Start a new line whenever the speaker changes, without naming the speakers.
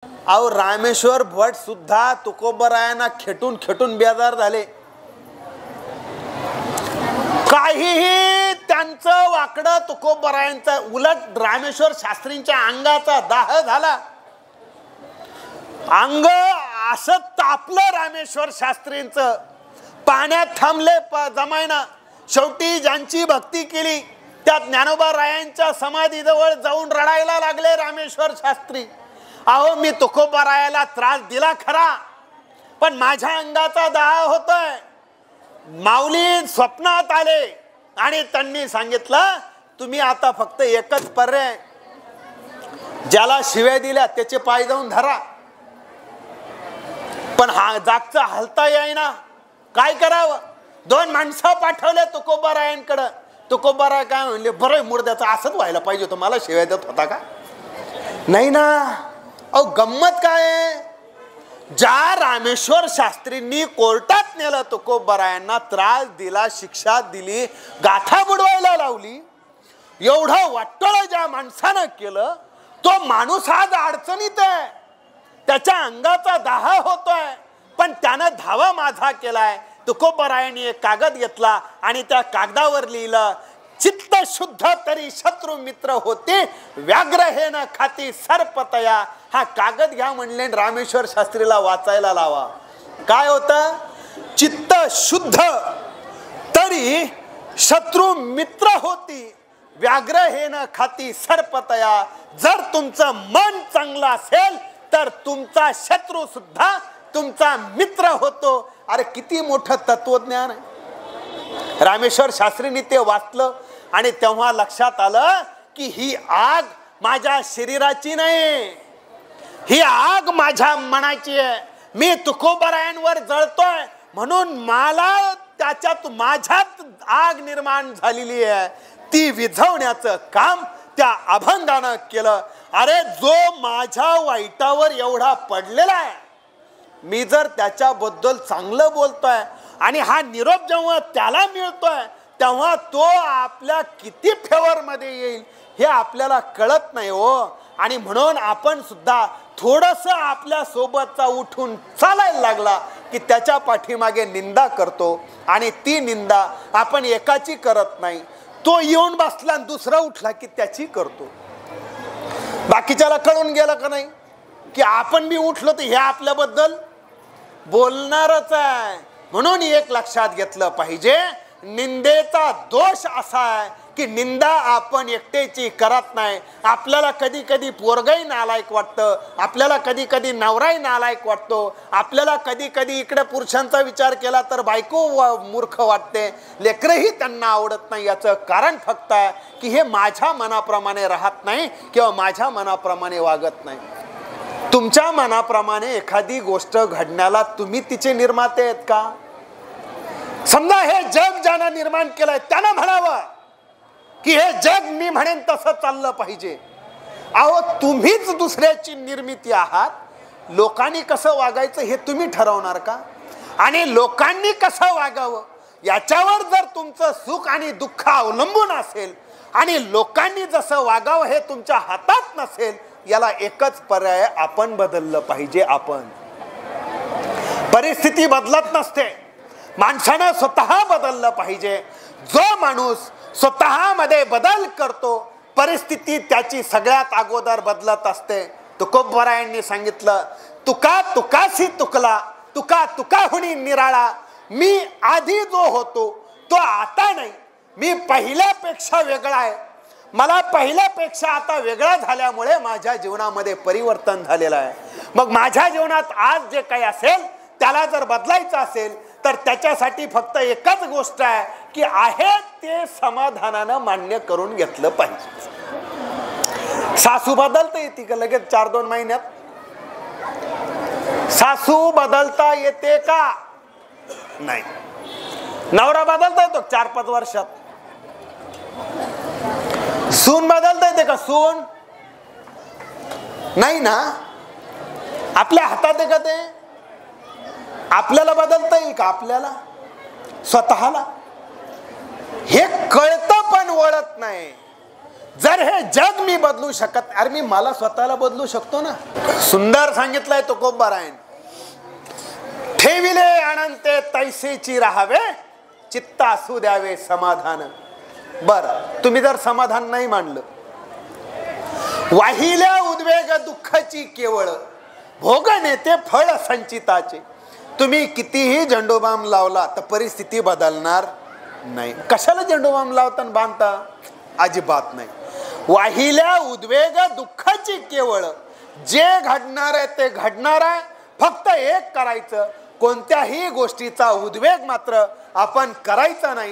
अहो रामेश्वर भट सुद्धा तुकोबरायांना खेटून खेटून बेजार झाले. काहीही त्यांचं वाकडं तुकोबरायांचं, उलट रामेश्वर शास्त्रींच्या अंगाचा दाह झाला. अंग असं तापलं रामेश्वर शास्त्रींचं, पाण्यात थांबले जमायना. शेवटी ज्यांची भक्ती केली त्या ज्ञानोबा रायांच्या समाधीजवळ जाऊन रडायला लागले रामेश्वर शास्त्री. अहो मी तुकोबरायाला त्रास दिला खरा, पण माझ्या अंगाचा दाह होतोय. माऊली स्वप्नात आले आणि त्यांनी सांगितलं तुम्ही आता फक्त एकच पर्याय, ज्याला शिव्या दिल्या त्याचे पाय जाऊन धरा. पण हा जागचा हलता येईना, काय करावं. 2 माणसं पाठवले तुकोबरायांकडे. तुकोबराय काय म्हणले, बरं मुर्द्याचं असंच व्हायला पाहिजे होतं, मला शिव्या देत होता का. नाही ना. अहो गंमत काय, ज्या रामेश्वर शास्त्रींनी कोर्टात नेलं तुकोबरायांना, त्रास दिला, शिक्षा दिली, गाथा बुडवायला लावली, एवढं वाटोळं ज्या माणसानं केलं, तो माणूस आज अडचणीत आहे. त्याच्या अंगाचा दाह होतोय, पण त्यानं धावा माझा केलाय. तुकोबरायांनी एक कागद घेतला आणि त्या कागदावर लिहिलं, चित्त शुद्ध तरी शत्रू मित्र होते, व्याघ्र हे न खाती सर्पतया. हा कागद घ्या म्हणले, रामेश्वर शास्त्रीला वाचायला लावा. काय होतं, चित्त शुद्ध तरी शत्रू मित्र होती, व्याघ्र हे न खाती सर्पतया. जर तुमचं मन चांगलं असेल तर तुमचा शत्रू सुद्धा तुमचा मित्र होतो. अरे किती मोठं तत्वज्ञान आहे. रामेश्वर शास्त्रींनी ते वाचलं आणि तेव्हा लक्षात आलं की ही आग माझ्या शरीराची नाही, ही आग माझ्या मनाची आहे. मी तुकोबरायांवर जळतोय म्हणून मला त्याच्यात माझ्यात आग निर्माण झालेली आहे, ती विझवण्याचं काम त्या अभंगानं केलं. अरे जो माझ्या वाईटावर एवढा पडलेला आहे, मी जर त्याच्याबद्दल चांगलं बोलतोय आणि हा निरोप जेव्हा त्याला मिळतोय तेव्हा तो आपल्या किती फेवर मध्ये येईल हे आपल्याला कळत नाही हो. आणि म्हणून आपण सुद्धा थोडंसं आपल्या सोबतचा उठून चालायला लागला की त्याच्या पाठीमागे निंदा करतो, आणि ती निंदा आपण एकाची करत नाही. तो येऊन बसला आणि दुसरा उठला की त्याची करतो. बाकीच्याला कळून गेलं का नाही की आपण बी उठलो तर हे आपल्याबद्दल बोलणारच आहे. म्हणून एक लक्षात घेतलं पाहिजे, निंदेचा दोष असा आहे की निंदा आपण एकट्याची करत नाही. आपल्याला कधी कधी पोरगाही नालायक वाटतं, आपल्याला कधी कधी नवराही नालायक वाटतो, आपल्याला कधी कधी इकडे पुरुषांचा विचार केला तर बायको मूर्ख वाटते, लेकरही त्यांना आवडत नाही. याचं कारण फक्त आहे की हे माझ्या मनाप्रमाणे राहत नाही किंवा माझ्या मनाप्रमाणे वागत नाही. तुमच्या मनाप्रमाणे एखादी गोष्ट घडण्याला तुम्ही तिचे निर्माते आहेत का. समजा हे जग ज्यानं निर्माण केलंय त्यानं म्हणावं की हे जग मी म्हणेन तसं चाललं पाहिजे. अहो तुम्हीच दुसऱ्याची निर्मिती आहात. लोकांनी कसं वागायचं हे तुम्ही ठरवणार का. आणि लोकांनी कसं वागावं याच्यावर जर तुमचं सुख आणि दुःख अवलंबून असेल आणि लोकांनी जसं वागावं हे तुमच्या हातात नसेल, याला एकच पर्याय, आपण बदललं पाहिजे. आपण परिस्थिती बदलत नसते, माणसानं स्वतः बदललं पाहिजे. जो माणूस स्वतः मध्ये बदल करतो परिस्थिती त्याची सगळ्यात अगोदर बदलत असते. तुकोबरायांनी सांगितलं, तुका तुकासी तुकला, तुका तुका हुनी निराळा. मी आधी जो होतो तो आता नाही, मी पहिल्यापेक्षा वेगळा आहे. मला पहिल्यापेक्षा आता वेगळा झाल्यामुळे माझ्या जीवनामध्ये परिवर्तन झालेलं आहे. मग माझ्या जीवनात आज जे काही असेल त्याला जर बदलायचं असेल तर त्याच्यासाठी फक्त एकच गोष्ट आहे की आहे ते समाधानानं मान्य करून घेतलं पाहिजे. सासू बदलता येते का लगेच 4-2 महिन्यात. सासू बदलता येते का नाही. नवरा बदलता येतो 4-5 वर्षात. सून बदलता येते का सून नाही ना. आपल्या हातात आहे का ते. आपल्याला बदलता येईल का आपल्याला स्वतःला. हे कळतं पण वळत नाही. जर हे जग मी बदलू शकत, अरे मी मला स्वतःला बदलू शकतो ना. सुंदर सांगितलंय तुकोबारायन. ठेविले अनंते तैसेची राहावे, चित्त असू द्यावे समाधान. बर, तुम्ही जर समाधान नाही मानलं, वाहिल्या उद्वेग दुःखाची केवळ, भोग नेते फळ संचिताचे. तुम्ही कितीही झेंडूबाम लावला तर परिस्थिती बदलणार नाही. कशाला झेंडूबाम लावता आणि बांधता? अजिबात नाही. वाहिल्या उद्वेग दुःखाची केवळ, जे घडणार आहे ते घडणार आहे. फक्त एक करायचं, कोणत्याही गोष्टीचा उद्वेग मात्र आपण करायचा नाही.